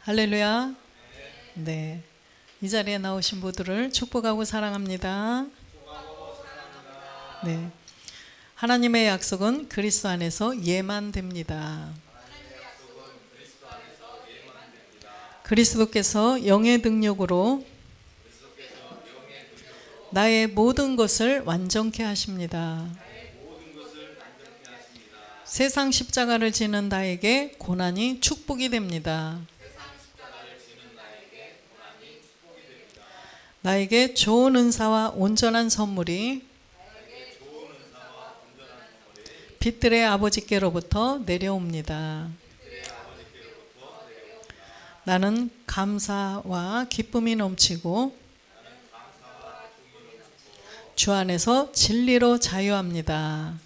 할렐루야. 네. 이 자리에 나오신 분들을 축복하고 사랑합니다. 네. 하나님의 약속은 그리스도 안에서 예만 됩니다. 그리스도께서 영의 능력으로 나의 모든 것을 완전케 하십니다. 세상 십자가를 지는 나에게 고난이 축복이 됩니다. 나에게 좋은 은사와 온전한 선물이 빛들의 아버지께로부터 내려옵니다. 나는 감사와 기쁨이 넘치고 주 안에서 진리로 자유합니다.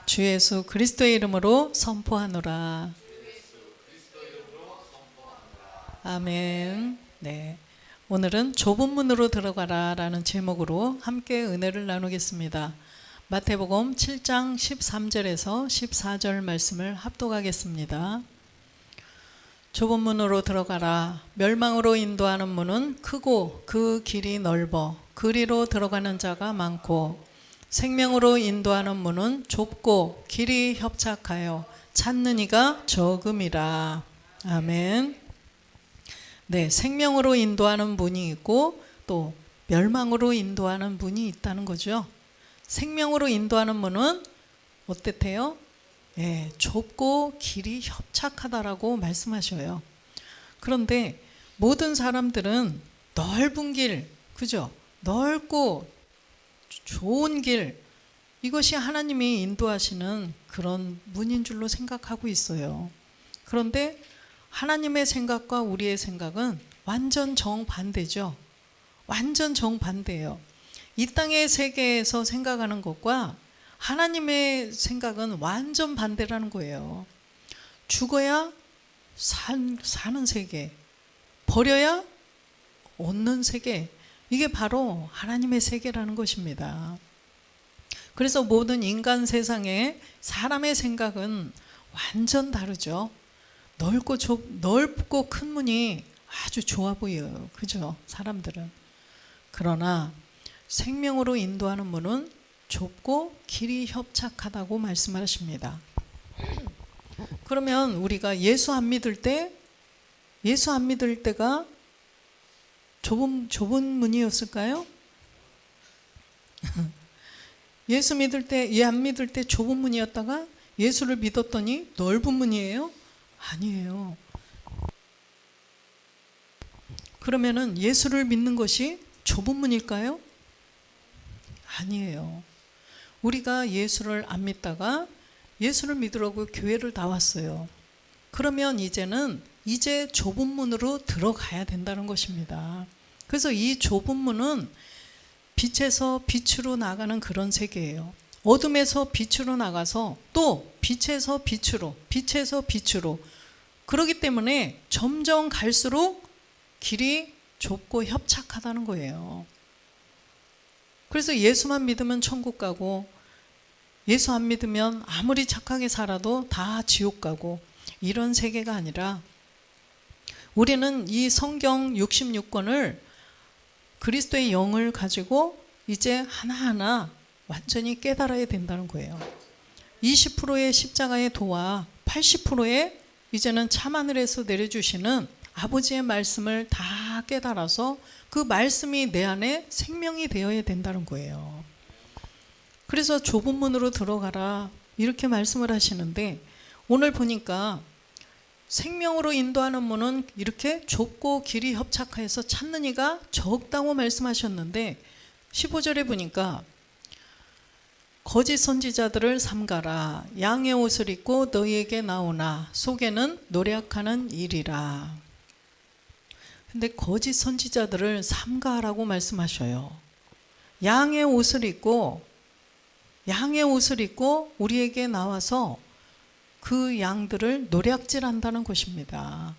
주 예수 그리스도의 이름으로 선포하노라. 아멘. 네. 오늘은 좁은 문으로 들어가라 라는 제목으로 함께 은혜를 나누겠습니다. 마태복음 7장 13절에서 14절 말씀을 합독하겠습니다. 좁은 문으로 들어가라. 멸망으로 인도하는 문은 크고 그 길이 넓어 그리로 들어가는 자가 많고, 생명으로 인도하는 문은 좁고 길이 협착하여 찾는 이가 적음이라. 아멘. 네, 생명으로 인도하는 문이 있고 또 멸망으로 인도하는 문이 있다는 거죠. 생명으로 인도하는 문은 어땠대요? 네, 좁고 길이 협착하다라고 말씀하셔요. 그런데 모든 사람들은 넓은 길, 그죠? 넓고 좋은 길, 이것이 하나님이 인도하시는 그런 문인 줄로 생각하고 있어요. 그런데 하나님의 생각과 우리의 생각은 완전 정반대죠. 완전 정반대예요. 이 땅의 세계에서 생각하는 것과 하나님의 생각은 완전 반대라는 거예요. 죽어야 사는 세계, 버려야 얻는 세계, 이게 바로 하나님의 세계라는 것입니다. 그래서 모든 인간 세상에 사람의 생각은 완전 다르죠. 넓고 큰 문이 아주 좋아 보여요. 그죠? 사람들은. 그러나 생명으로 인도하는 문은 좁고 길이 협착하다고 말씀하십니다. 그러면 우리가 예수 안 믿을 때가 좁은 문이었을까요? 예수 믿을 때, 안 믿을 때 좁은 문이었다가 예수를 믿었더니 넓은 문이에요? 아니에요. 그러면은 예수를 믿는 것이 좁은 문일까요? 아니에요. 우리가 예수를 안 믿다가 예수를 믿으려고 교회를 나왔어요. 그러면 이제 좁은 문으로 들어가야 된다는 것입니다. 그래서 이 좁은 문은 빛에서 빛으로 나가는 그런 세계예요. 어둠에서 빛으로 나가서 또 빛에서 빛으로 그렇기 때문에 점점 갈수록 길이 좁고 협착하다는 거예요. 그래서 예수만 믿으면 천국 가고, 예수 안 믿으면 아무리 착하게 살아도 다 지옥 가고, 이런 세계가 아니라 우리는 이 성경 66권을 그리스도의 영을 가지고 이제 하나하나 완전히 깨달아야 된다는 거예요. 20%의 십자가의 도와 80%의 이제는 참하늘에서 내려주시는 아버지의 말씀을 다 깨달아서 그 말씀이 내 안에 생명이 되어야 된다는 거예요. 그래서 좁은 문으로 들어가라 이렇게 말씀을 하시는데, 오늘 보니까 생명으로 인도하는 문은 이렇게 좁고 길이 협착해서 찾는 이가 적다고 말씀하셨는데, 15절에 보니까 거짓 선지자들을 삼가라. 양의 옷을 입고 너희에게 나오나 속에는 노력하는 일이라. 근데 거짓 선지자들을 삼가라고 말씀하셔요. 양의 옷을 입고 우리에게 나와서 그 양들을 노략질한다는 것입니다.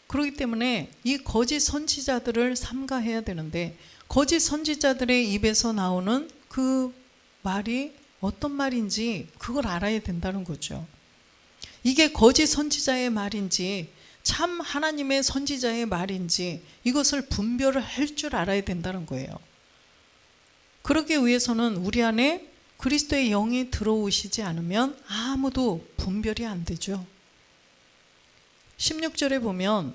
그렇기 때문에 이 거짓 선지자들을 삼가해야 되는데, 거짓 선지자들의 입에서 나오는 그 말이 어떤 말인지 그걸 알아야 된다는 거죠. 이게 거짓 선지자의 말인지 참 하나님의 선지자의 말인지 이것을 분별을 할 줄 알아야 된다는 거예요. 그러기 위해서는 우리 안에 그리스도의 영이 들어오시지 않으면 아무도 분별이 안 되죠. 16절에 보면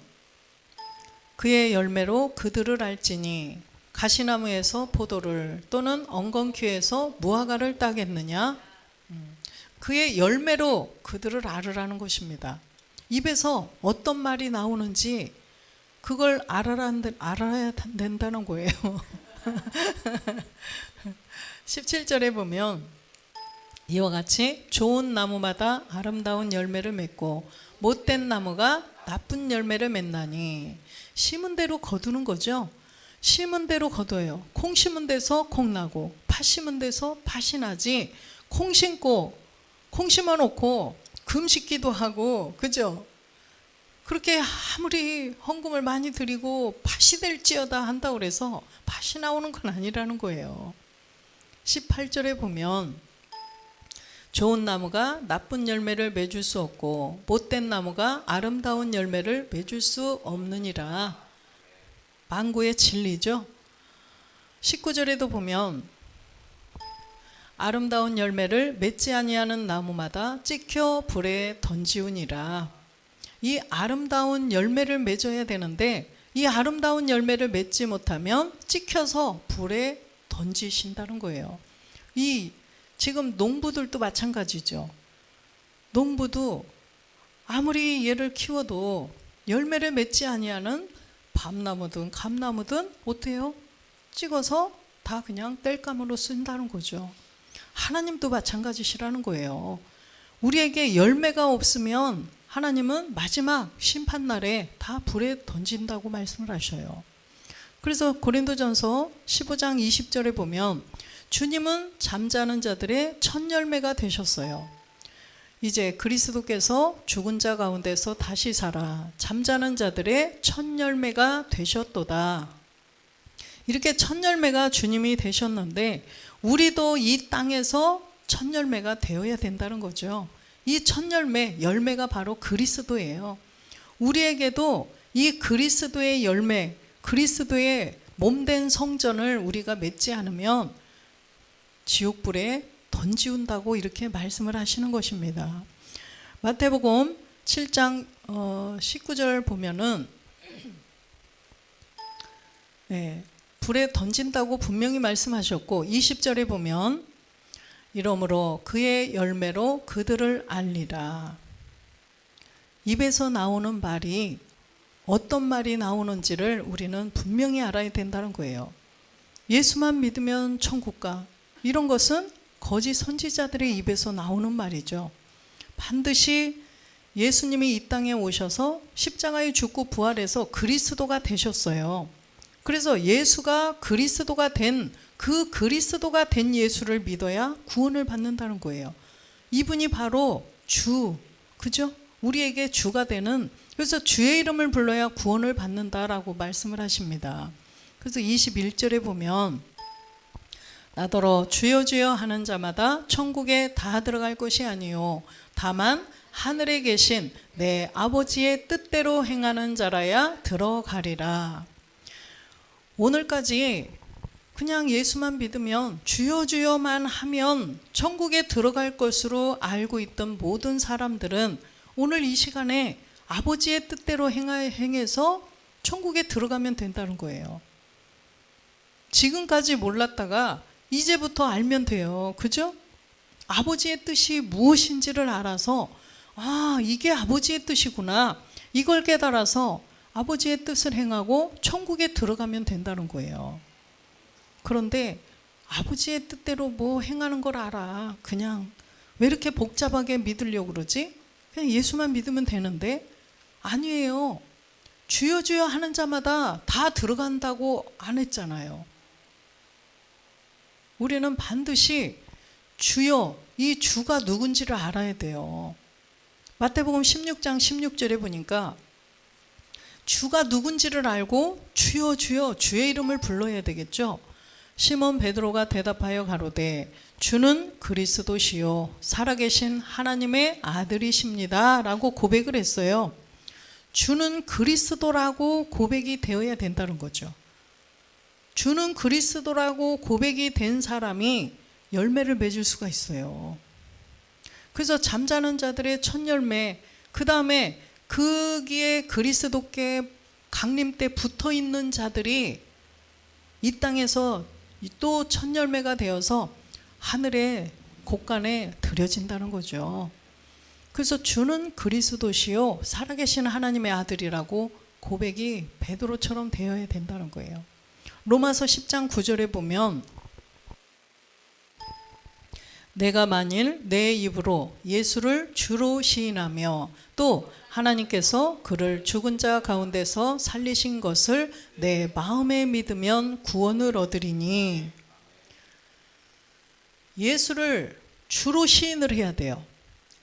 그의 열매로 그들을 알지니 가시나무에서 포도를 또는 엉겅퀴에서 무화과를 따겠느냐. 그의 열매로 그들을 알으라는 것입니다. 입에서 어떤 말이 나오는지 그걸 알아야 된다는 거예요. 17절에 보면 이와 같이 좋은 나무마다 아름다운 열매를 맺고 못된 나무가 나쁜 열매를 맺나니. 심은 대로 거두는 거죠. 심은 대로 거둬요. 콩 심은 데서 콩 나고 팥 심은 데서 팥이 나지. 콩 심고 콩 심어 놓고 금 심기도 하고, 그죠? 그렇게 아무리 헌금을 많이 드리고 팥이 될지어다 한다고 그래서 팥이 나오는 건 아니라는 거예요. 18절에 보면 좋은 나무가 나쁜 열매를 맺을 수 없고 못된 나무가 아름다운 열매를 맺을 수 없느니라. 만구의 진리죠. 19절에도 보면 아름다운 열매를 맺지 아니하는 나무마다 찍혀 불에 던지우니라. 이 아름다운 열매를 맺어야 되는데 이 아름다운 열매를 맺지 못하면 찍혀서 불에 던지신다는 거예요. 이 지금 농부들도 마찬가지죠. 농부도 아무리 얘를 키워도 열매를 맺지 아니하는 밤나무든 감나무든 어때요? 찍어서 다 그냥 땔감으로 쓴다는 거죠. 하나님도 마찬가지시라는 거예요. 우리에게 열매가 없으면 하나님은 마지막 심판날에 다 불에 던진다고 말씀을 하셔요. 그래서 고린도전서 15장 20절에 보면 주님은 잠자는 자들의 첫 열매가 되셨어요. 이제 그리스도께서 죽은 자 가운데서 다시 살아 잠자는 자들의 첫 열매가 되셨도다. 이렇게 첫 열매가 주님이 되셨는데 우리도 이 땅에서 첫 열매가 되어야 된다는 거죠. 이 첫 열매가 바로 그리스도예요. 우리에게도 이 그리스도의 열매, 그리스도의 몸된 성전을 우리가 맺지 않으면 지옥불에 던지운다고 이렇게 말씀을 하시는 것입니다. 마태복음 7장 19절 보면은 불에 던진다고 분명히 말씀하셨고 20절에 보면 이러므로 그의 열매로 그들을 알리라. 입에서 나오는 말이 어떤 말이 나오는지를 우리는 분명히 알아야 된다는 거예요. 예수만 믿으면 천국 가. 이런 것은 거짓 선지자들의 입에서 나오는 말이죠. 반드시 예수님이 이 땅에 오셔서 십자가에 죽고 부활해서 그리스도가 되셨어요. 그래서 예수가 그리스도가 된 그 그리스도가 된 예수를 믿어야 구원을 받는다는 거예요. 이분이 바로 주, 그죠? 우리에게 주가 되는, 그래서 주의 이름을 불러야 구원을 받는다라고 말씀을 하십니다. 그래서 21절에 보면 나더러 주여 주여 하는 자마다 천국에 다 들어갈 것이 아니요 다만 하늘에 계신 내 아버지의 뜻대로 행하는 자라야 들어가리라. 오늘까지 그냥 예수만 믿으면 주여 주여만 하면 천국에 들어갈 것으로 알고 있던 모든 사람들은 오늘 이 시간에 아버지의 뜻대로 행해서 천국에 들어가면 된다는 거예요. 지금까지 몰랐다가 이제부터 알면 돼요. 그죠? 아버지의 뜻이 무엇인지를 알아서 이게 아버지의 뜻이구나. 이걸 깨달아서 아버지의 뜻을 행하고 천국에 들어가면 된다는 거예요. 그런데 아버지의 뜻대로 뭐 행하는 걸 알아. 그냥 왜 이렇게 복잡하게 믿으려고 그러지? 그냥 예수만 믿으면 되는데 아니에요. 주여 주여 하는 자마다 다 들어간다고 안 했잖아요. 우리는 반드시 주여, 이 주가 누군지를 알아야 돼요. 마태복음 16장 16절에 보니까 주가 누군지를 알고 주여 주여 주의 이름을 불러야 되겠죠. 시몬 베드로가 대답하여 가로되 주는 그리스도시요 살아계신 하나님의 아들이십니다 라고 고백을 했어요. 주는 그리스도라고 고백이 되어야 된다는 거죠. 주는 그리스도라고 고백이 된 사람이 열매를 맺을 수가 있어요. 그래서 잠자는 자들의 첫 열매, 그 다음에 거기에 그리스도께 강림 때 붙어 있는 자들이 이 땅에서 또 첫 열매가 되어서 하늘의 곳간에 들여진다는 거죠. 그래서 주는 그리스도시요 살아계신 하나님의 아들이라고 고백이 베드로처럼 되어야 된다는 거예요. 로마서 10장 9절에 보면 내가 만일 내 입으로 예수를 주로 시인하며 또 하나님께서 그를 죽은 자 가운데서 살리신 것을 내 마음에 믿으면 구원을 얻으리니. 예수를 주로 시인을 해야 돼요.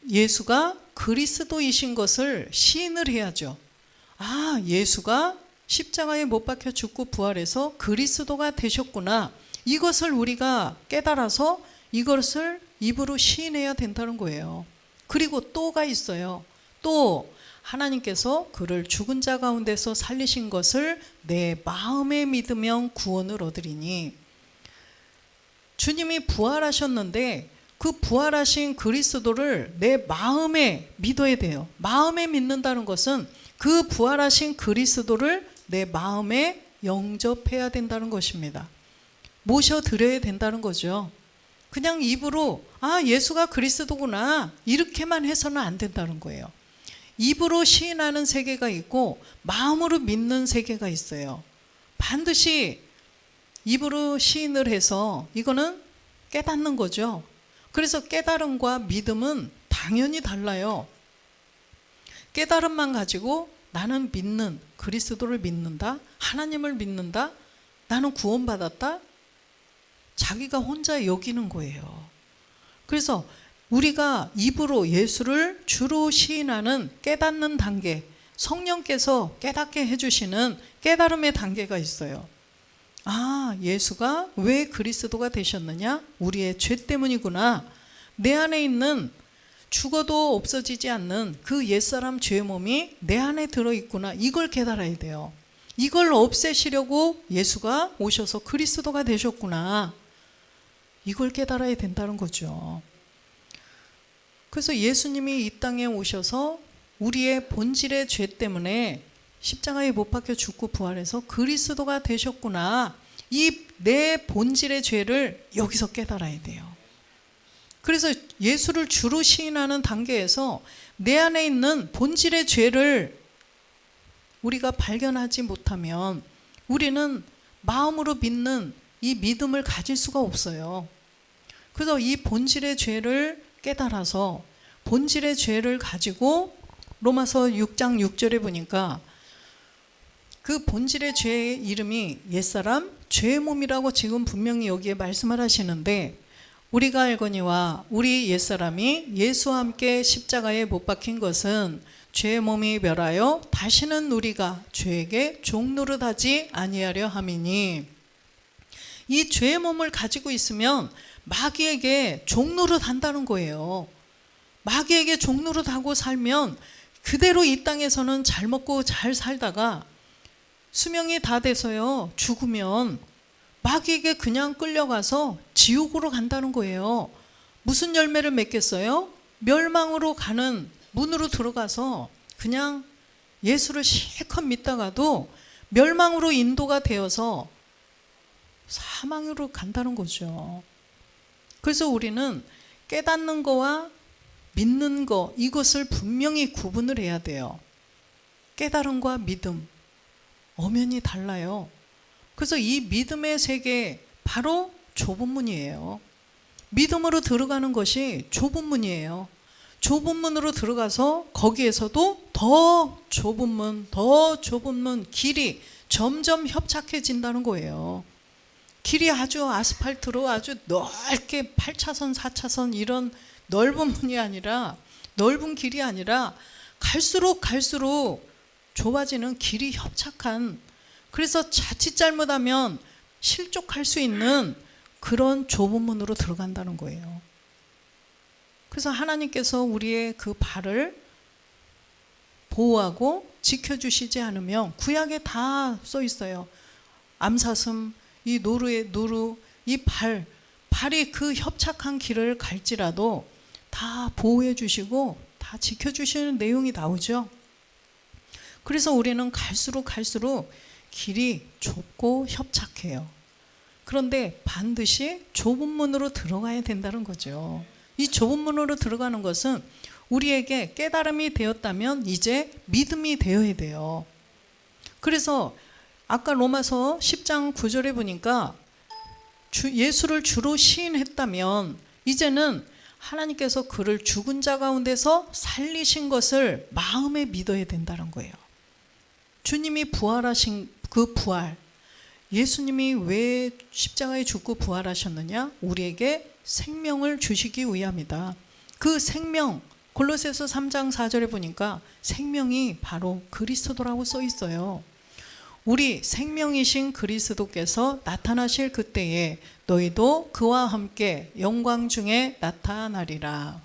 예수가 그리스도이신 것을 시인을 해야죠. 아, 예수가 십자가에 못 박혀 죽고 부활해서 그리스도가 되셨구나. 이것을 우리가 깨달아서 이것을 입으로 시인해야 된다는 거예요. 그리고 또가 있어요. 또 하나님께서 그를 죽은 자 가운데서 살리신 것을 내 마음에 믿으면 구원을 얻으리니. 주님이 부활하셨는데 그 부활하신 그리스도를 내 마음에 믿어야 돼요. 마음에 믿는다는 것은 그 부활하신 그리스도를 내 마음에 영접해야 된다는 것입니다. 모셔드려야 된다는 거죠. 그냥 입으로 아, 예수가 그리스도구나 이렇게만 해서는 안 된다는 거예요. 입으로 시인하는 세계가 있고 마음으로 믿는 세계가 있어요. 반드시 입으로 시인을 해서 이거는 깨닫는 거죠. 그래서 깨달음과 믿음은 당연히 달라요. 깨달음만 가지고 나는 믿는, 그리스도를 믿는다, 하나님을 믿는다, 나는 구원받았다, 자기가 혼자 여기는 거예요. 그래서 우리가 입으로 예수를 주로 시인하는 깨닫는 단계, 성령께서 깨닫게 해주시는 깨달음의 단계가 있어요. 아, 예수가 왜 그리스도가 되셨느냐? 우리의 죄 때문이구나. 내 안에 있는 죽어도 없어지지 않는 그 옛사람 죄의 몸이 내 안에 들어있구나. 이걸 깨달아야 돼요. 이걸 없애시려고 예수가 오셔서 그리스도가 되셨구나. 이걸 깨달아야 된다는 거죠. 그래서 예수님이 이 땅에 오셔서 우리의 본질의 죄 때문에 십자가에 못 박혀 죽고 부활해서 그리스도가 되셨구나. 이 내 본질의 죄를 여기서 깨달아야 돼요. 그래서 예수를 주로 시인하는 단계에서 내 안에 있는 본질의 죄를 우리가 발견하지 못하면 우리는 마음으로 믿는 이 믿음을 가질 수가 없어요. 그래서 이 본질의 죄를 깨달아서 본질의 죄를 가지고 로마서 6장 6절에 보니까 그 본질의 죄의 이름이 옛사람 죄의 몸이라고 지금 분명히 여기에 말씀을 하시는데, 우리가 알거니와 우리 옛사람이 예수와 함께 십자가에 못 박힌 것은 죄의 몸이 멸하여 다시는 우리가 죄에게 종노릇하지 아니하려 함이니. 이 죄의 몸을 가지고 있으면 마귀에게 종노릇한다는 거예요. 마귀에게 종노릇하고 살면 그대로 이 땅에서는 잘 먹고 잘 살다가 수명이 다 돼서요 죽으면 마귀에게 그냥 끌려가서 지옥으로 간다는 거예요. 무슨 열매를 맺겠어요? 멸망으로 가는 문으로 들어가서 그냥 예수를 실컷 믿다가도 멸망으로 인도가 되어서 사망으로 간다는 거죠. 그래서 우리는 깨닫는 거와 믿는 거, 이것을 분명히 구분을 해야 돼요. 깨달음과 믿음, 엄연히 달라요. 그래서 이 믿음의 세계, 바로 좁은 문이에요. 믿음으로 들어가는 것이 좁은 문이에요. 좁은 문으로 들어가서 거기에서도 더 좁은 문, 더 좁은 문, 길이 점점 협착해진다는 거예요. 길이 아주 아스팔트로 아주 넓게 8차선, 4차선 이런 넓은 문이 아니라, 넓은 길이 아니라 갈수록 좁아지는 길이 협착한, 그래서 자칫 잘못하면 실족할 수 있는 그런 좁은 문으로 들어간다는 거예요. 그래서 하나님께서 우리의 그 발을 보호하고 지켜주시지 않으면, 구약에 다 써 있어요. 암사슴, 이 노루, 이 발이 그 협착한 길을 갈지라도 다 보호해 주시고 다 지켜주시는 내용이 나오죠. 그래서 우리는 갈수록 길이 좁고 협착해요. 그런데 반드시 좁은 문으로 들어가야 된다는 거죠. 이 좁은 문으로 들어가는 것은 우리에게 깨달음이 되었다면 이제 믿음이 되어야 돼요. 그래서 아까 로마서 10장 9절에 보니까 예수를 주로 시인했다면 이제는 하나님께서 그를 죽은 자 가운데서 살리신 것을 마음에 믿어야 된다는 거예요. 주님이 부활하신 그 부활, 예수님이 왜 십자가에 죽고 부활하셨느냐? 우리에게 생명을 주시기 위함이다. 그 생명, 골로새서 3장 4절에 보니까 생명이 바로 그리스도라고 써 있어요. 우리 생명이신 그리스도께서 나타나실 그때에 너희도 그와 함께 영광 중에 나타나리라.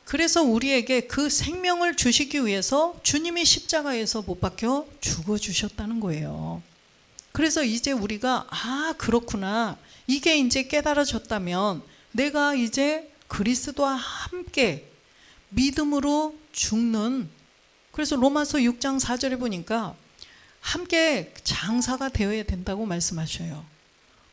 그래서 우리에게 그 생명을 주시기 위해서 주님이 십자가에서 못 박혀 죽어주셨다는 거예요. 그래서 이제 우리가 그렇구나, 이게 이제 깨달아졌다면 내가 이제 그리스도와 함께 믿음으로 죽는, 그래서 로마서 6장 4절에 보니까 함께 장사가 되어야 된다고 말씀하셔요.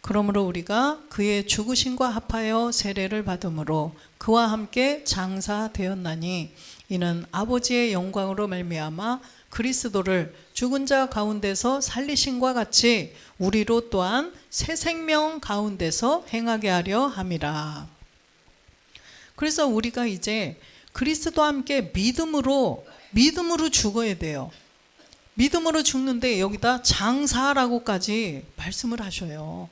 그러므로 우리가 그의 죽으심과 합하여 세례를 받음으로 그와 함께 장사되었나니 이는 아버지의 영광으로 말미암아 그리스도를 죽은 자 가운데서 살리심과 같이 우리로 또한 새 생명 가운데서 행하게 하려 함이라. 그래서 우리가 이제 그리스도와 함께 믿음으로 죽어야 돼요. 믿음으로 죽는데 여기다 장사라고까지 말씀을 하셔요.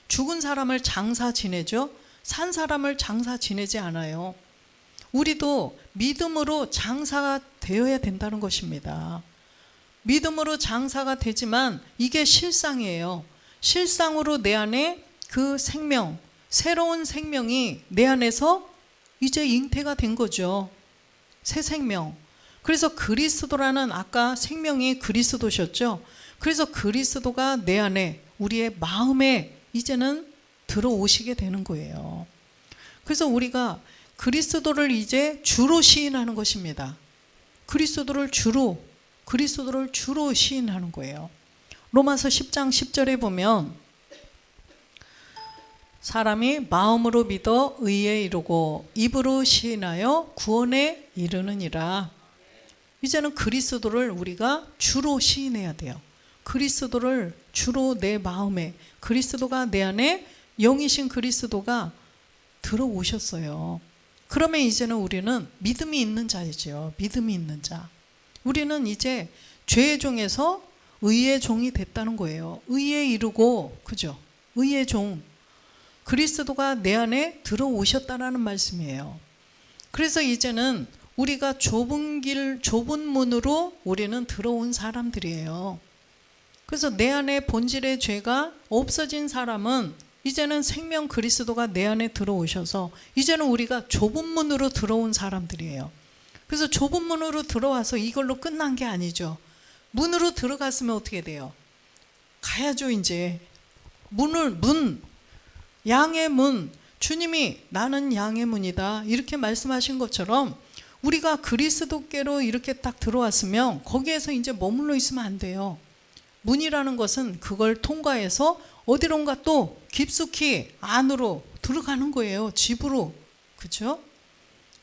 죽은 사람을 장사 지내죠. 산 사람을 장사 지내지 않아요. 우리도 믿음으로 장사가 되어야 된다는 것입니다. 믿음으로 장사가 되지만 이게 실상이에요. 실상으로 내 안에 그 생명, 새로운 생명이 내 안에서 이제 잉태가 된 거죠. 새 생명. 그래서 그리스도라는, 아까 생명이 그리스도셨죠. 그래서 그리스도가 내 안에, 우리의 마음에 이제는 들어오시게 되는 거예요. 그래서 우리가 그리스도를 이제 주로 시인하는 것입니다. 그리스도를 주로 시인하는 거예요. 로마서 10장 10절에 보면 사람이 마음으로 믿어 의에 이르고 입으로 시인하여 구원에 이르느니라. 이제는 그리스도를 우리가 주로 시인해야 돼요. 그리스도를 주로 내 마음에, 그리스도가 내 안에, 영이신 그리스도가 들어오셨어요. 그러면 이제는 우리는 믿음이 있는 자이죠. 믿음이 있는 자. 우리는 이제 죄의 종에서 의의 종이 됐다는 거예요. 의에 이르고, 그죠? 의의 종. 그리스도가 내 안에 들어오셨다는 말씀이에요. 그래서 이제는 우리가 좁은 문으로 우리는 들어온 사람들이에요. 그래서 내 안에 본질의 죄가 없어진 사람은 이제는 생명 그리스도가 내 안에 들어오셔서 이제는 우리가 좁은 문으로 들어온 사람들이에요. 그래서 좁은 문으로 들어와서 이걸로 끝난 게 아니죠. 문으로 들어갔으면 어떻게 돼요? 가야죠. 이제 양의 문, 주님이 나는 양의 문이다 이렇게 말씀하신 것처럼 우리가 그리스도께로 이렇게 딱 들어왔으면 거기에서 이제 머물러 있으면 안 돼요. 문이라는 것은 그걸 통과해서 어디론가 또 깊숙이 안으로 들어가는 거예요. 집으로. 그렇죠?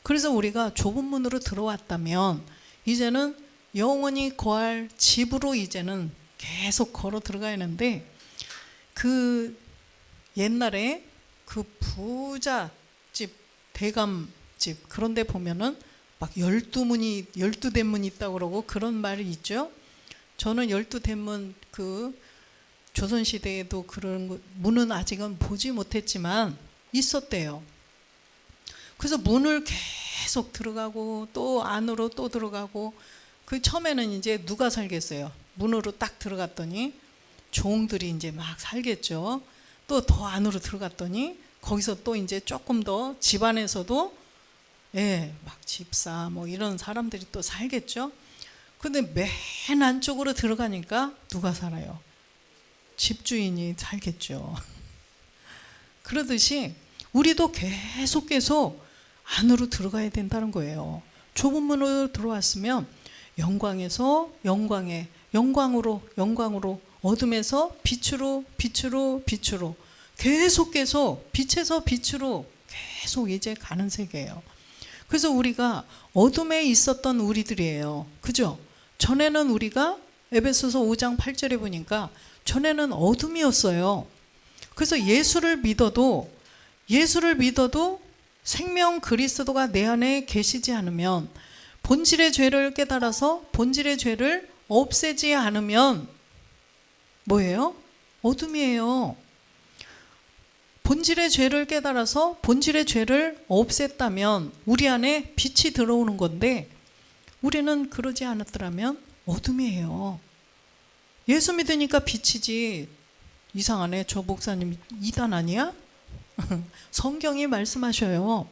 그래서 우리가 좁은 문으로 들어왔다면 이제는 영원히 거할 집으로 이제는 계속 걸어 들어가야 하는데, 그 옛날에 그 부잣집, 대감집 그런 데 보면은 막 12대문이 있다고 그러고 그런 말이 있죠. 저는 12대문 그 조선시대에도 그런 문은 아직은 보지 못했지만 있었대요. 그래서 문을 계속 들어가고 또 안으로 또 들어가고, 그 처음에는 이제 누가 살겠어요. 문으로 딱 들어갔더니 종들이 이제 막 살겠죠. 또 더 안으로 들어갔더니 거기서 또 이제 조금 더 집안에서도 막 집사 뭐 이런 사람들이 또 살겠죠. 근데 맨 안쪽으로 들어가니까 누가 살아요? 집주인이 살겠죠. 그러듯이 우리도 계속 안으로 들어가야 된다는 거예요. 좁은 문으로 들어왔으면 영광에서 영광으로 어둠에서 빛으로 계속 빛에서 빛으로 계속 이제 가는 세계예요. 그래서 우리가 어둠에 있었던 우리들이에요. 그죠? 전에는 우리가 에베소서 5장 8절에 보니까 전에는 어둠이었어요. 그래서 예수를 믿어도 생명 그리스도가 내 안에 계시지 않으면, 본질의 죄를 깨달아서 본질의 죄를 없애지 않으면 뭐예요? 어둠이에요. 본질의 죄를 깨달아서 본질의 죄를 없앴다면 우리 안에 빛이 들어오는 건데, 우리는 그러지 않았더라면 어둠이에요. 예수 믿으니까 빛이지. 이상하네, 저 목사님 이단 아니야? 성경이 말씀하셔요.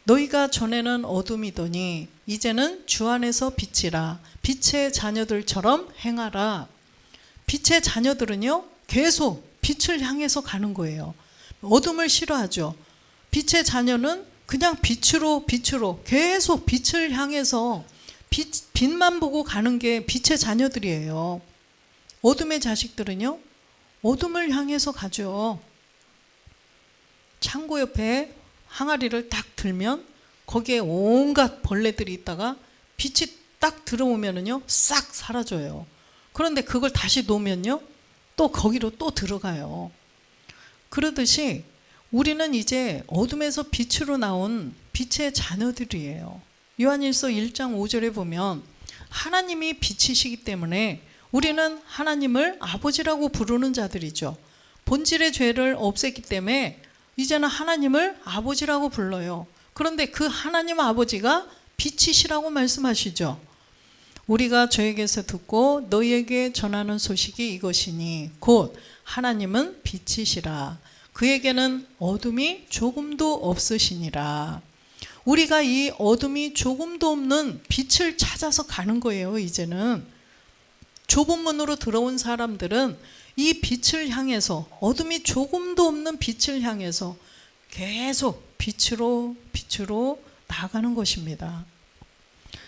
너희가 전에는 어둠이더니 이제는 주 안에서 빛이라. 빛의 자녀들처럼 행하라. 빛의 자녀들은요, 계속 빛을 향해서 가는 거예요. 어둠을 싫어하죠. 빛의 자녀는 그냥 빛으로 계속 빛을 향해서 빛만 보고 가는 게 빛의 자녀들이에요. 어둠의 자식들은요, 어둠을 향해서 가죠. 창고 옆에 항아리를 딱 들면 거기에 온갖 벌레들이 있다가 빛이 딱 들어오면은요, 싹 사라져요. 그런데 그걸 다시 놓으면요, 또 거기로 또 들어가요. 그러듯이 우리는 이제 어둠에서 빛으로 나온 빛의 자녀들이에요. 요한일서 1장 5절에 보면 하나님이 빛이시기 때문에 우리는 하나님을 아버지라고 부르는 자들이죠. 본질의 죄를 없앴기 때문에 이제는 하나님을 아버지라고 불러요. 그런데 그 하나님 아버지가 빛이시라고 말씀하시죠. 우리가 저에게서 듣고 너희에게 전하는 소식이 이것이니 곧 하나님은 빛이시라. 그에게는 어둠이 조금도 없으시니라. 우리가 이 어둠이 조금도 없는 빛을 찾아서 가는 거예요. 이제는 좁은 문으로 들어온 사람들은 이 빛을 향해서, 어둠이 조금도 없는 빛을 향해서 계속 빛으로 나아가는 것입니다.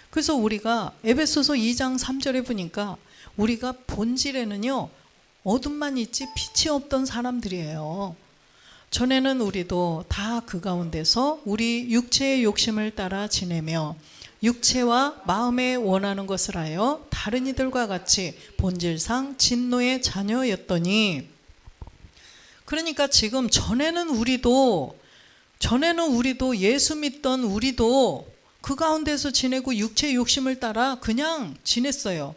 그래서 우리가 에베소서 2장 3절에 보니까 우리가 본질에는요, 어둠만 있지 빛이 없던 사람들이에요. 전에는 우리도 다 그 가운데서 우리 육체의 욕심을 따라 지내며 육체와 마음에 원하는 것을 하여 다른 이들과 같이 본질상 진노의 자녀였더니, 그러니까 지금 전에는 우리도 예수 믿던 우리도 그 가운데서 지내고 육체의 욕심을 따라 그냥 지냈어요.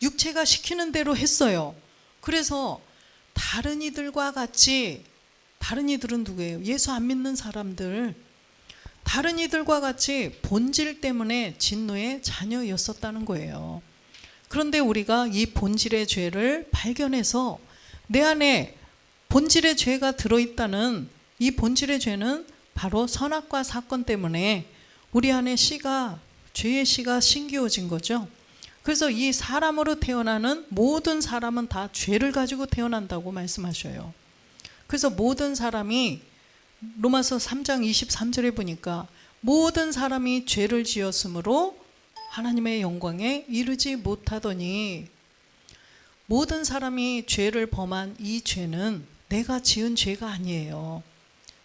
육체가 시키는 대로 했어요. 그래서 다른 이들과 같이, 다른 이들은 누구예요? 예수 안 믿는 사람들. 다른 이들과 같이 본질 때문에 진노의 자녀였었다는 거예요. 그런데 우리가 이 본질의 죄를 발견해서 내 안에 본질의 죄가 들어있다는, 이 본질의 죄는 바로 선악과 사건 때문에 우리 안에 죄의 씨가 심기어진 거죠. 그래서 이 사람으로 태어나는 모든 사람은 다 죄를 가지고 태어난다고 말씀하셔요. 그래서 모든 사람이, 로마서 3장 23절에 보니까 모든 사람이 죄를 지었으므로 하나님의 영광에 이르지 못하더니, 모든 사람이 죄를 범한 이 죄는 내가 지은 죄가 아니에요.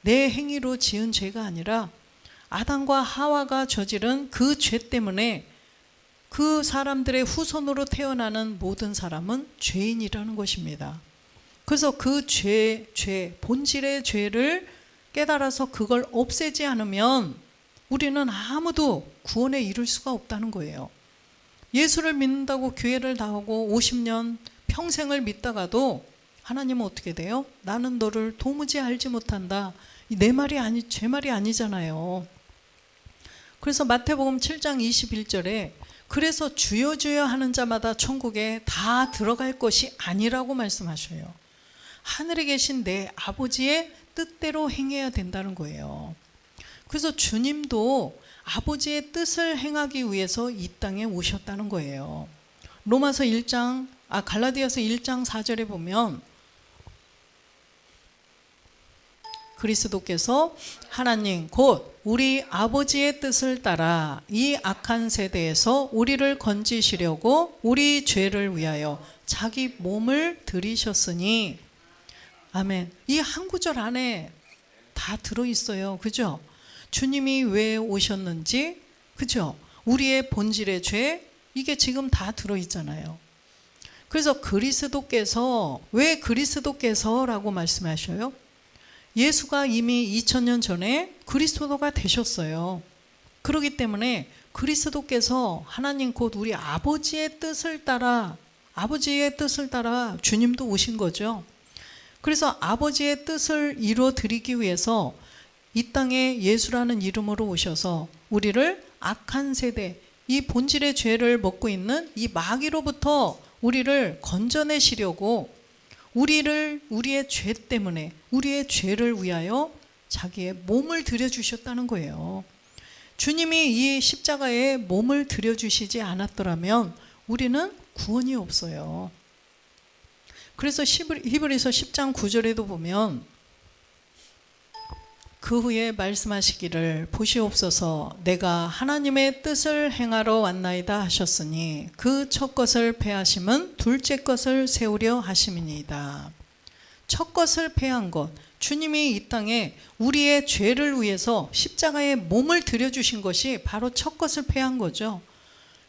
내 행위로 지은 죄가 아니라 아담과 하와가 저지른 그 죄 때문에 그 사람들의 후손으로 태어나는 모든 사람은 죄인이라는 것입니다. 그래서 그 본질의 죄를 깨달아서 그걸 없애지 않으면 우리는 아무도 구원에 이를 수가 없다는 거예요. 예수를 믿는다고 교회를 나오고 50년 평생을 믿다가도 하나님은 어떻게 돼요? 나는 너를 도무지 알지 못한다. 내 말이 제 말이 아니잖아요. 그래서 마태복음 7장 21절에 그래서 주여 주여 하는 자마다 천국에 다 들어갈 것이 아니라고 말씀하셔요. 하늘에 계신 내 아버지의 뜻대로 행해야 된다는 거예요. 그래서 주님도 아버지의 뜻을 행하기 위해서 이 땅에 오셨다는 거예요. 갈라디아서 1장 4절에 보면 그리스도께서 하나님 곧 우리 아버지의 뜻을 따라 이 악한 세대에서 우리를 건지시려고 우리 죄를 위하여 자기 몸을 들이셨으니 아멘. 이 한 구절 안에 다 들어있어요. 그죠? 주님이 왜 오셨는지, 그죠? 우리의 본질의 죄, 이게 지금 다 들어있잖아요. 그래서 왜 그리스도께서라고 말씀하셔요? 예수가 이미 2000년 전에 그리스도가 되셨어요. 그렇기 때문에 그리스도께서 하나님 곧 우리 아버지의 뜻을 따라 주님도 오신 거죠. 그래서 아버지의 뜻을 이루어드리기 위해서 이 땅에 예수라는 이름으로 오셔서 우리를 악한 세대, 이 본질의 죄를 먹고 있는 이 마귀로부터 우리를 건져내시려고 우리의 죄 때문에 우리의 죄를 위하여 자기의 몸을 들여주셨다는 거예요. 주님이 이 십자가에 몸을 들여주시지 않았더라면 우리는 구원이 없어요. 그래서 히브리서 10장 9절에도 보면 그 후에 말씀하시기를 보시옵소서 내가 하나님의 뜻을 행하러 왔나이다 하셨으니 그 첫 것을 패하심은 둘째 것을 세우려 하심이니이다. 첫 것을 패한 것, 주님이 이 땅에 우리의 죄를 위해서 십자가에 몸을 들여주신 것이 바로 첫 것을 패한 거죠.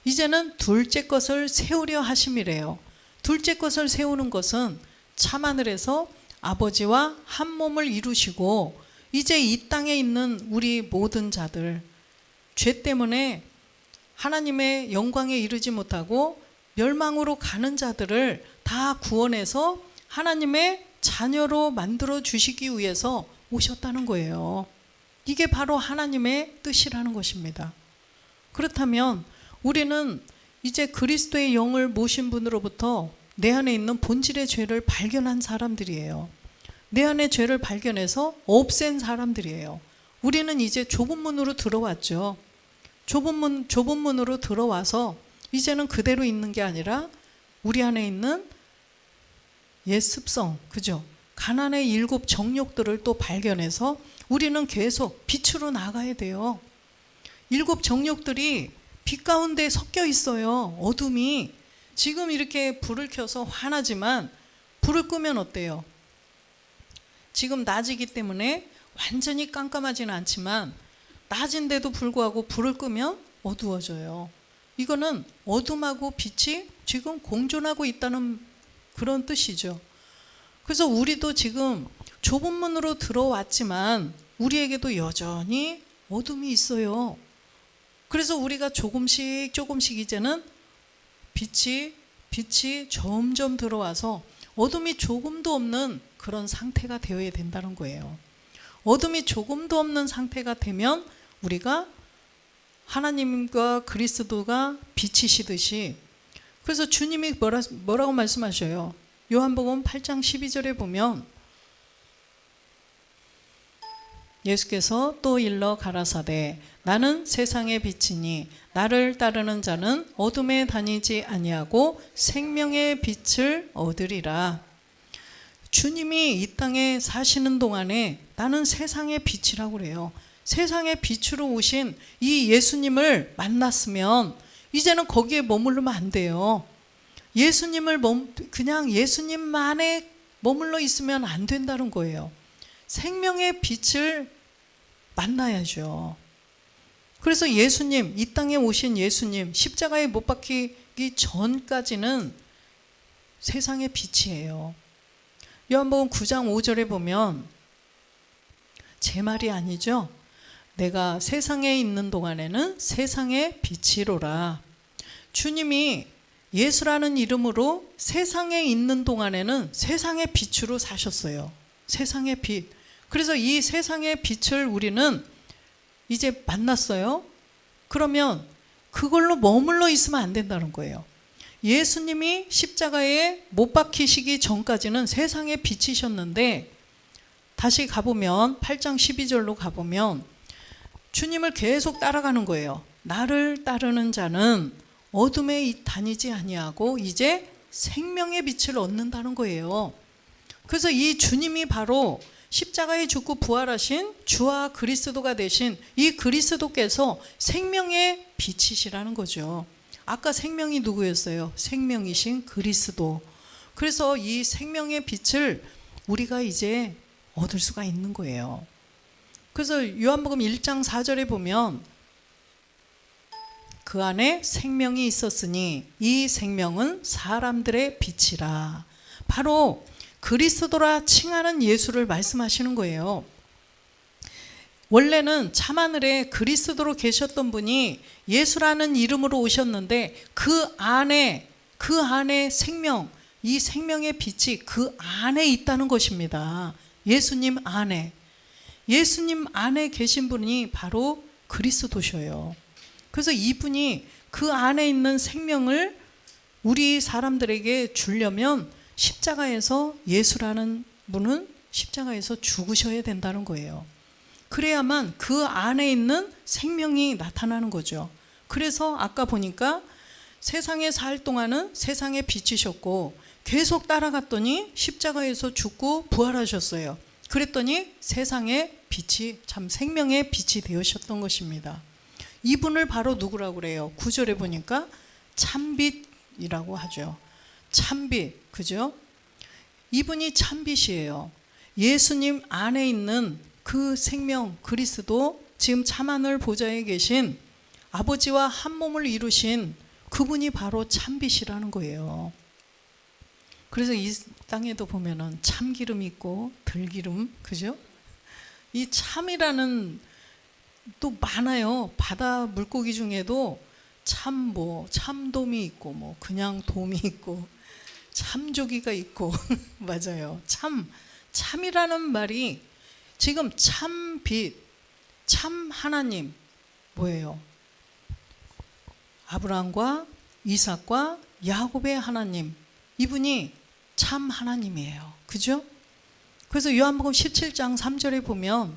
이제는 둘째 것을 세우려 하심이래요. 둘째 것을 세우는 것은 참하늘에서 아버지와 한 몸을 이루시고 이제 이 땅에 있는 우리 모든 자들, 죄 때문에 하나님의 영광에 이르지 못하고 멸망으로 가는 자들을 다 구원해서 하나님의 자녀로 만들어 주시기 위해서 오셨다는 거예요. 이게 바로 하나님의 뜻이라는 것입니다. 그렇다면 우리는 이제 그리스도의 영을 모신 분으로부터 내 안에 있는 본질의 죄를 발견한 사람들이에요. 내 안에 죄를 발견해서 없앤 사람들이에요. 우리는 이제 좁은 문으로 들어왔죠. 좁은 문으로 들어와서 이제는 그대로 있는 게 아니라 우리 안에 있는 옛 습성, 그죠? 가난의 7 정욕들을 또 발견해서 우리는 계속 빛으로 나가야 돼요. 7 정욕들이 빛 가운데 섞여 있어요. 어둠이. 지금 이렇게 불을 켜서 환하지만 불을 끄면 어때요? 지금 낮이기 때문에 완전히 깜깜하지는 않지만 낮인데도 불구하고 불을 끄면 어두워져요. 이거는 어둠하고 빛이 지금 공존하고 있다는 그런 뜻이죠. 그래서 우리도 지금 좁은 문으로 들어왔지만 우리에게도 여전히 어둠이 있어요. 그래서 우리가 조금씩 이제는 빛이 점점 들어와서 어둠이 조금도 없는 그런 상태가 되어야 된다는 거예요. 어둠이 조금도 없는 상태가 되면 우리가 하나님과 그리스도가 빛이시듯이, 그래서 주님이 뭐라고 말씀하셔요? 요한복음 8장 12절에 보면 예수께서 또 일러 가라사대 나는 세상의 빛이니 나를 따르는 자는 어둠에 다니지 아니하고 생명의 빛을 얻으리라. 주님이 이 땅에 사시는 동안에 나는 세상의 빛이라고 그래요. 세상의 빛으로 오신 이 예수님을 만났으면 이제는 거기에 머무르면 안 돼요. 그냥 예수님만에 머물러 있으면 안 된다는 거예요. 생명의 빛을 만나야죠. 그래서 예수님, 이 땅에 오신 예수님, 십자가에 못 박히기 전까지는 세상의 빛이에요. 요한복음 9장 5절에 보면 제 말이 아니죠. 내가 세상에 있는 동안에는 세상의 빛이로라. 주님이 예수라는 이름으로 세상에 있는 동안에는 세상의 빛으로 사셨어요. 세상의 빛. 그래서 이 세상의 빛을 우리는 이제 만났어요. 그러면 그걸로 머물러 있으면 안 된다는 거예요. 예수님이 십자가에 못 박히시기 전까지는 세상의 빛이셨는데, 다시 가보면 8장 12절로 가보면 주님을 계속 따라가는 거예요. 나를 따르는 자는 어둠에 다니지 아니하고 이제 생명의 빛을 얻는다는 거예요. 그래서 이 주님이 바로 십자가에 죽고 부활하신 주와 그리스도가 되신 이 그리스도께서 생명의 빛이시라는 거죠. 아까 생명이 누구였어요? 생명이신 그리스도. 그래서 이 생명의 빛을 우리가 이제 얻을 수가 있는 거예요. 그래서 요한복음 1장 4절에 보면 그 안에 생명이 있었으니 이 생명은 사람들의 빛이라. 바로 그리스도라 칭하는 예수를 말씀하시는 거예요. 원래는 참하늘에 그리스도로 계셨던 분이 예수라는 이름으로 오셨는데 그 안에 생명, 이 생명의 빛이 그 안에 있다는 것입니다. 예수님 안에 계신 분이 바로 그리스도셔요. 그래서 이분이 그 안에 있는 생명을 우리 사람들에게 주려면 십자가에서 예수라는 분은 십자가에서 죽으셔야 된다는 거예요. 그래야만 그 안에 있는 생명이 나타나는 거죠. 그래서 아까 보니까 세상에 살 동안은 세상의 빛이셨고 계속 따라갔더니 십자가에서 죽고 부활하셨어요. 그랬더니 세상의 빛이 참 생명의 빛이 되으셨던 것입니다. 이분을 바로 누구라고 그래요? 9절에 보니까 참빛이라고 하죠. 참빛, 그죠? 이분이 참빛이에요. 예수님 안에 있는 그 생명 그리스도, 지금 참하늘 보좌에 계신 아버지와 한 몸을 이루신 그분이 바로 참빛이라는 거예요. 그래서 이 땅에도 보면은 참기름 있고 들기름, 그죠? 이 참이라는 또 많아요. 바다 물고기 중에도 참돔이 있고 그냥 돔이 있고 참조기가 있고 맞아요. 참이라는 말이 지금 참빛, 참 하나님 뭐예요? 아브라함과 이삭과 야곱의 하나님, 이분이 참 하나님이에요. 그죠? 그래서 요한복음 17장 3절에 보면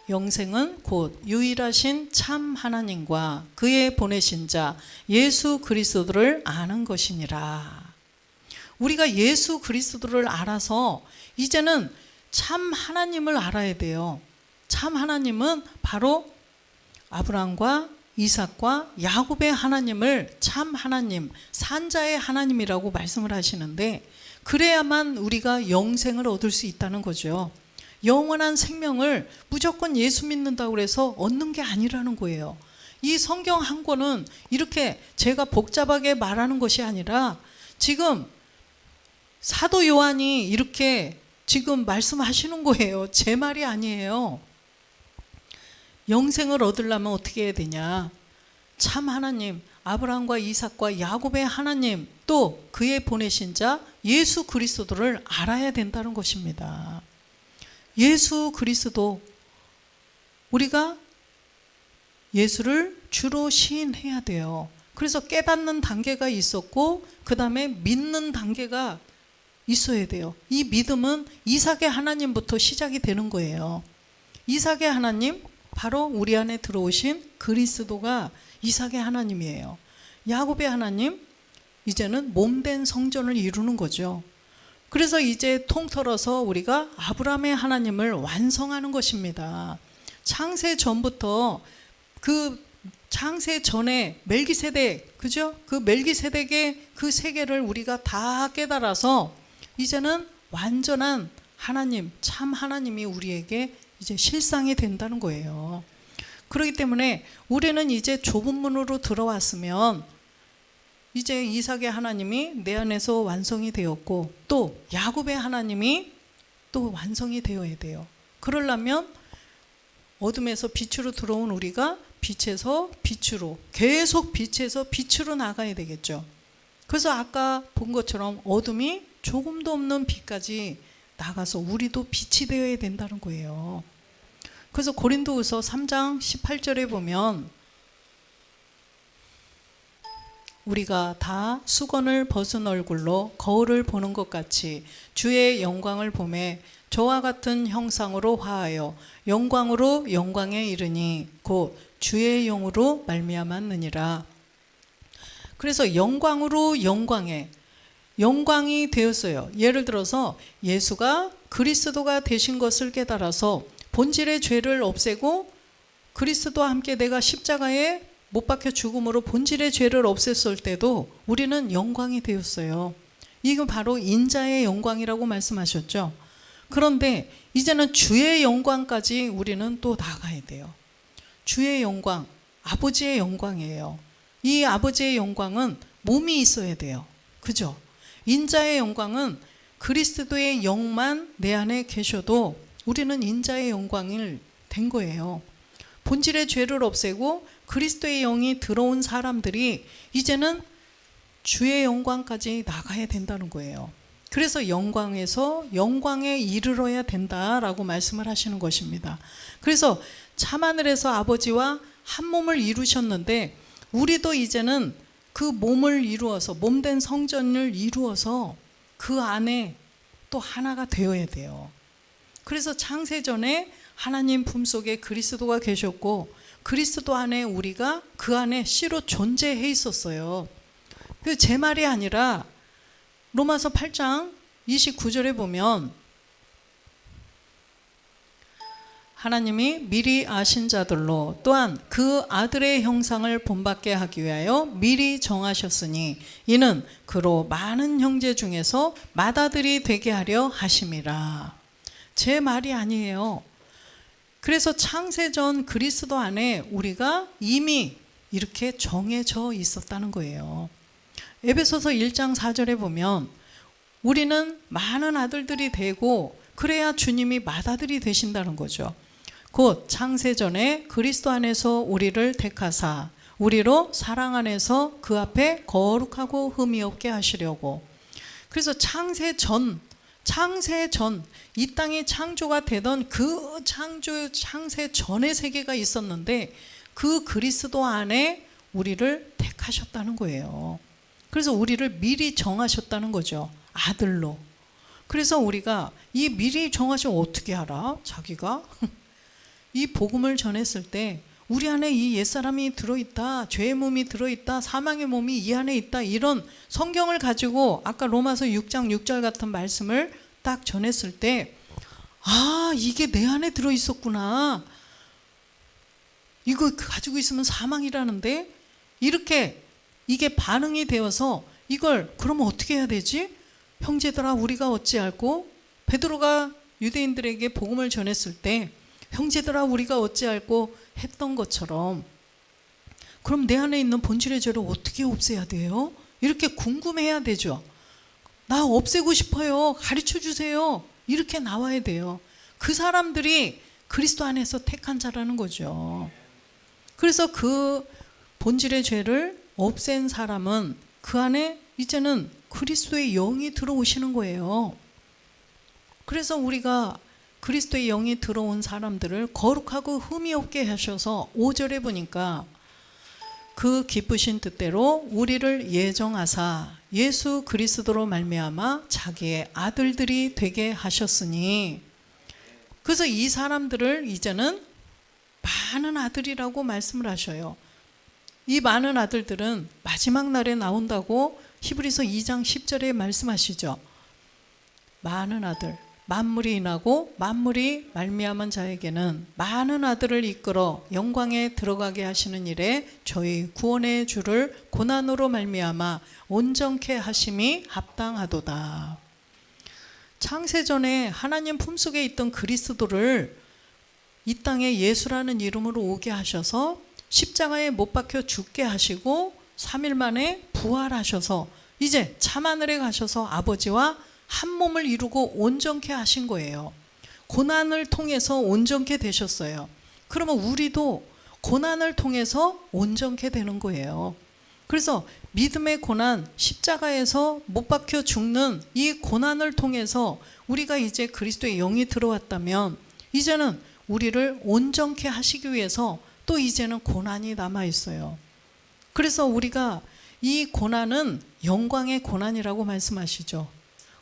영생은 곧 유일하신 참 하나님과 그의 보내신 자 예수 그리스도를 아는 것이니라. 우리가 예수 그리스도를 알아서 이제는 참 하나님을 알아야 돼요. 참 하나님은 바로 아브라함과 이삭과 야곱의 하나님을 참 하나님, 산자의 하나님이라고 말씀을 하시는데, 그래야만 우리가 영생을 얻을 수 있다는 거죠. 영원한 생명을 무조건 예수 믿는다고 해서 얻는 게 아니라는 거예요. 이 성경 한 권은 이렇게 제가 복잡하게 말하는 것이 아니라 지금 사도 요한이 이렇게 지금 말씀하시는 거예요. 제 말이 아니에요. 영생을 얻으려면 어떻게 해야 되냐? 참 하나님, 아브라함과 이삭과 야곱의 하나님, 또 그의 보내신 자 예수 그리스도를 알아야 된다는 것입니다. 예수 그리스도, 우리가 예수를 주로 시인해야 돼요. 그래서 깨닫는 단계가 있었고 그 다음에 믿는 단계가 있어야 돼요. 이 믿음은 이삭의 하나님부터 시작이 되는 거예요. 이삭의 하나님, 바로 우리 안에 들어오신 그리스도가 이삭의 하나님이에요. 야곱의 하나님, 이제는 몸된 성전을 이루는 거죠. 그래서 이제 통틀어서 우리가 아브라함의 하나님을 완성하는 것입니다. 창세 전부터 그 창세 전에 멜기세덱, 그죠? 그 멜기세덱의 그 세계를 우리가 다 깨달아서 이제는 완전한 하나님, 참 하나님이 우리에게 이제 실상이 된다는 거예요. 그렇기 때문에 우리는 이제 좁은 문으로 들어왔으면 이제 이삭의 하나님이 내 안에서 완성이 되었고 또 야곱의 하나님이 또 완성이 되어야 돼요. 그러려면 어둠에서 빛으로 들어온 우리가 빛에서 빛으로, 계속 빛에서 빛으로 나가야 되겠죠. 그래서 아까 본 것처럼 어둠이 조금도 없는 빛까지 나가서 우리도 빛이 되어야 된다는 거예요. 그래서 고린도후서 3장 18절에 보면 우리가 다 수건을 벗은 얼굴로 거울을 보는 것 같이 주의 영광을 보매 저와 같은 형상으로 화하여 영광으로 영광에 이르니 곧 주의 영으로 말미암았느니라. 그래서 영광으로 영광에 영광이 되었어요. 예를 들어서 예수가 그리스도가 되신 것을 깨달아서 본질의 죄를 없애고 그리스도와 함께 내가 십자가에 못 박혀 죽음으로 본질의 죄를 없앴을 때도 우리는 영광이 되었어요. 이건 바로 인자의 영광이라고 말씀하셨죠. 그런데 이제는 주의 영광까지 우리는 또 나가야 돼요. 주의 영광, 아버지의 영광이에요. 이 아버지의 영광은 몸이 있어야 돼요. 그죠? 인자의 영광은 그리스도의 영만 내 안에 계셔도 우리는 인자의 영광을 된 거예요. 본질의 죄를 없애고 그리스도의 영이 들어온 사람들이 이제는 주의 영광까지 나가야 된다는 거예요. 그래서 영광에서 영광에 이르러야 된다라고 말씀을 하시는 것입니다. 그래서 참하늘에서 아버지와 한 몸을 이루셨는데 우리도 이제는 그 몸을 이루어서 몸된 성전을 이루어서 그 안에 또 하나가 되어야 돼요. 그래서 창세전에 하나님 품속에 그리스도가 계셨고 그리스도 안에 우리가 그 안에 씨로 존재해 있었어요. 제 말이 아니라 로마서 8장 29절에 보면 하나님이 미리 아신 자들로 또한 그 아들의 형상을 본받게 하기 위하여 미리 정하셨으니 이는 그로 많은 형제 중에서 맏아들이 되게 하려 하심이라. 제 말이 아니에요. 그래서 창세전 그리스도 안에 우리가 이미 이렇게 정해져 있었다는 거예요. 에베소서 1장 4절에 보면 우리는 많은 아들들이 되고 그래야 주님이 맏아들이 되신다는 거죠. 곧 창세전에 그리스도 안에서 우리를 택하사 우리로 사랑 안에서 그 앞에 거룩하고 흠이 없게 하시려고. 그래서 창세전 이 땅이 창조가 되던 그 창세전의 세계가 있었는데 그 그리스도 안에 우리를 택하셨다는 거예요. 그래서 우리를 미리 정하셨다는 거죠. 아들로. 그래서 우리가 이 미리 정하시면 어떻게 알아? 자기가 이 복음을 전했을 때 우리 안에 이 옛사람이 들어있다, 죄의 몸이 들어있다, 사망의 몸이 이 안에 있다, 이런 성경을 가지고 아까 로마서 6장 6절 같은 말씀을 딱 전했을 때 아, 이게 내 안에 들어있었구나, 이거 가지고 있으면 사망이라는데, 이렇게 이게 반응이 되어서 이걸 그러면 어떻게 해야 되지? 형제들아 우리가 어찌 알고, 베드로가 유대인들에게 복음을 전했을 때 형제들아 우리가 어찌 알고 했던 것처럼 그럼 내 안에 있는 본질의 죄를 어떻게 없애야 돼요? 이렇게 궁금해야 되죠. 나 없애고 싶어요, 가르쳐 주세요, 이렇게 나와야 돼요. 그 사람들이 그리스도 안에서 택한 자라는 거죠. 그래서 그 본질의 죄를 없앤 사람은 그 안에 이제는 그리스도의 영이 들어오시는 거예요. 그래서 우리가 그리스도의 영이 들어온 사람들을 거룩하고 흠이 없게 하셔서 5절에 보니까 그 기쁘신 뜻대로 우리를 예정하사 예수 그리스도로 말미암아 자기의 아들들이 되게 하셨으니, 그래서 이 사람들을 이제는 많은 아들이라고 말씀을 하셔요. 이 많은 아들들은 마지막 날에 나온다고 히브리서 2장 10절에 말씀하시죠. 많은 아들, 만물이 인하고 만물이 말미암은 자에게는 많은 아들을 이끌어 영광에 들어가게 하시는 일에 저희 구원의 주를 고난으로 말미암아 온전케 하심이 합당하도다. 창세전에 하나님 품속에 있던 그리스도를 이 땅에 예수라는 이름으로 오게 하셔서 십자가에 못 박혀 죽게 하시고 3일 만에 부활하셔서 이제 참하늘에 가셔서 아버지와 한 몸을 이루고 온전케 하신 거예요. 고난을 통해서 온전케 되셨어요. 그러면 우리도 고난을 통해서 온전케 되는 거예요. 그래서 믿음의 고난, 십자가에서 못 박혀 죽는 이 고난을 통해서 우리가 이제 그리스도의 영이 들어왔다면 이제는 우리를 온전케 하시기 위해서 또 이제는 고난이 남아 있어요. 그래서 우리가 이 고난은 영광의 고난이라고 말씀하시죠.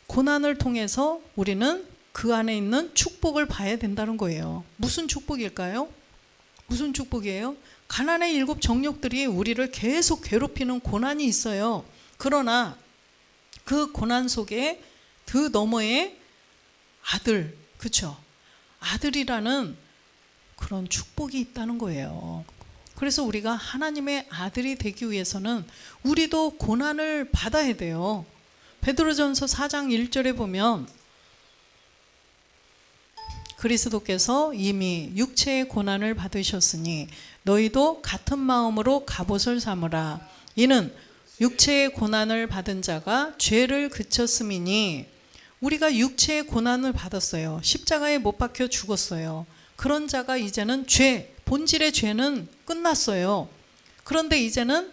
고난을 통해서 우리는 그 안에 있는 축복을 봐야 된다는 거예요. 무슨 축복일까요? 무슨 축복이에요? 가난의 7 정욕들이 우리를 계속 괴롭히는 고난이 있어요. 그러나 그 고난 속에 그 너머에 아들, 그렇죠? 아들이라는 그런 축복이 있다는 거예요. 그래서 우리가 하나님의 아들이 되기 위해서는 우리도 고난을 받아야 돼요. 베드로전서 4장 1절에 보면 그리스도께서 이미 육체의 고난을 받으셨으니 너희도 같은 마음으로 갑옷을 삼으라. 이는 육체의 고난을 받은 자가 죄를 그쳤음이니. 우리가 육체의 고난을 받았어요. 십자가에 못 박혀 죽었어요. 그런 자가 이제는 죄, 본질의 죄는 끝났어요. 그런데 이제는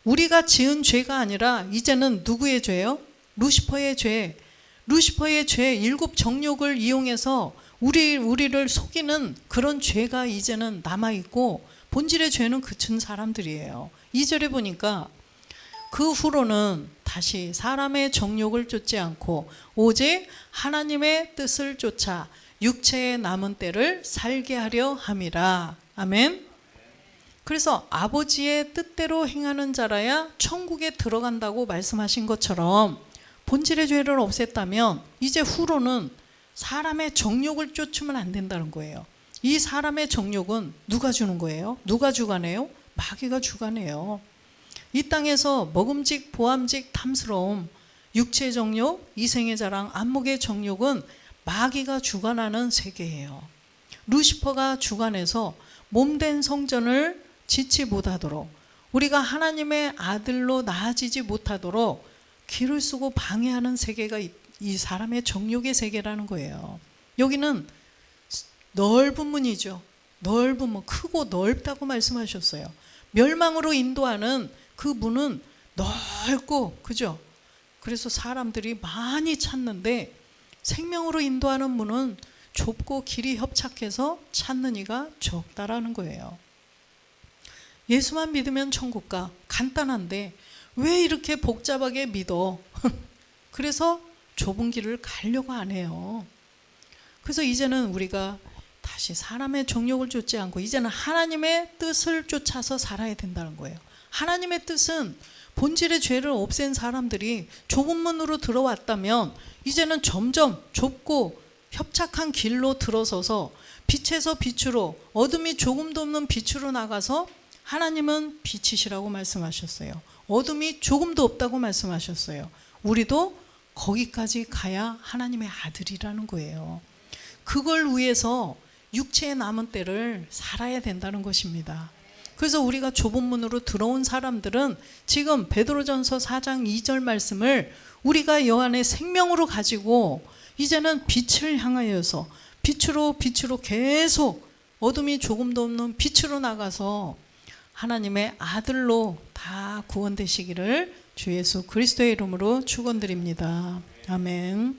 우리가 지은 죄가 아니라 이제는 누구의 죄요? 루시퍼의 죄. 루시퍼의 죄 7 정욕을 이용해서 우리를 속이는 그런 죄가 이제는 남아있고 본질의 죄는 그친 사람들이에요. 2절에 보니까 그 후로는 다시 사람의 정욕을 쫓지 않고 오직 하나님의 뜻을 쫓아 육체의 남은 때를 살게 하려 함이라. 아멘. 그래서 아버지의 뜻대로 행하는 자라야 천국에 들어간다고 말씀하신 것처럼 본질의 죄를 없앴다면 이제 후로는 사람의 정욕을 쫓으면 안 된다는 거예요. 이 사람의 정욕은 누가 주는 거예요? 누가 주관해요? 마귀가 주관해요. 이 땅에서 먹음직, 보암직, 탐스러움, 육체의 정욕, 이생의 자랑, 안목의 정욕은 마귀가 주관하는 세계예요. 루시퍼가 주관해서 몸된 성전을 지치 못하도록, 우리가 하나님의 아들로 나아지지 못하도록 길을 쓰고 방해하는 세계가 이 사람의 정욕의 세계라는 거예요. 여기는 넓은 문이죠. 넓은 문, 크고 넓다고 말씀하셨어요. 멸망으로 인도하는 그 문은 넓고, 그죠? 그래서 사람들이 많이 찾는데 생명으로 인도하는 문은 좁고 길이 협착해서 찾는 이가 적다라는 거예요. 예수만 믿으면 천국 가. 간단한데 왜 이렇게 복잡하게 믿어? 그래서 좁은 길을 가려고 안 해요. 그래서 이제는 우리가 다시 사람의 정욕을 쫓지 않고 이제는 하나님의 뜻을 쫓아서 살아야 된다는 거예요. 하나님의 뜻은 본질의 죄를 없앤 사람들이 좁은 문으로 들어왔다면 이제는 점점 좁고 협착한 길로 들어서서 빛에서 빛으로, 어둠이 조금도 없는 빛으로 나가서 하나님은 빛이시라고 말씀하셨어요. 어둠이 조금도 없다고 말씀하셨어요. 우리도 거기까지 가야 하나님의 아들이라는 거예요. 그걸 위해서 육체의 남은 때를 살아야 된다는 것입니다. 그래서 우리가 좁은 문으로 들어온 사람들은 지금 베드로전서 4장 2절 말씀을 우리가 여 안에 생명으로 가지고 이제는 빛을 향하여서 빛으로 계속 어둠이 조금도 없는 빛으로 나가서 하나님의 아들로 다 구원되시기를 주 예수 그리스도의 이름으로 축원드립니다. 아멘.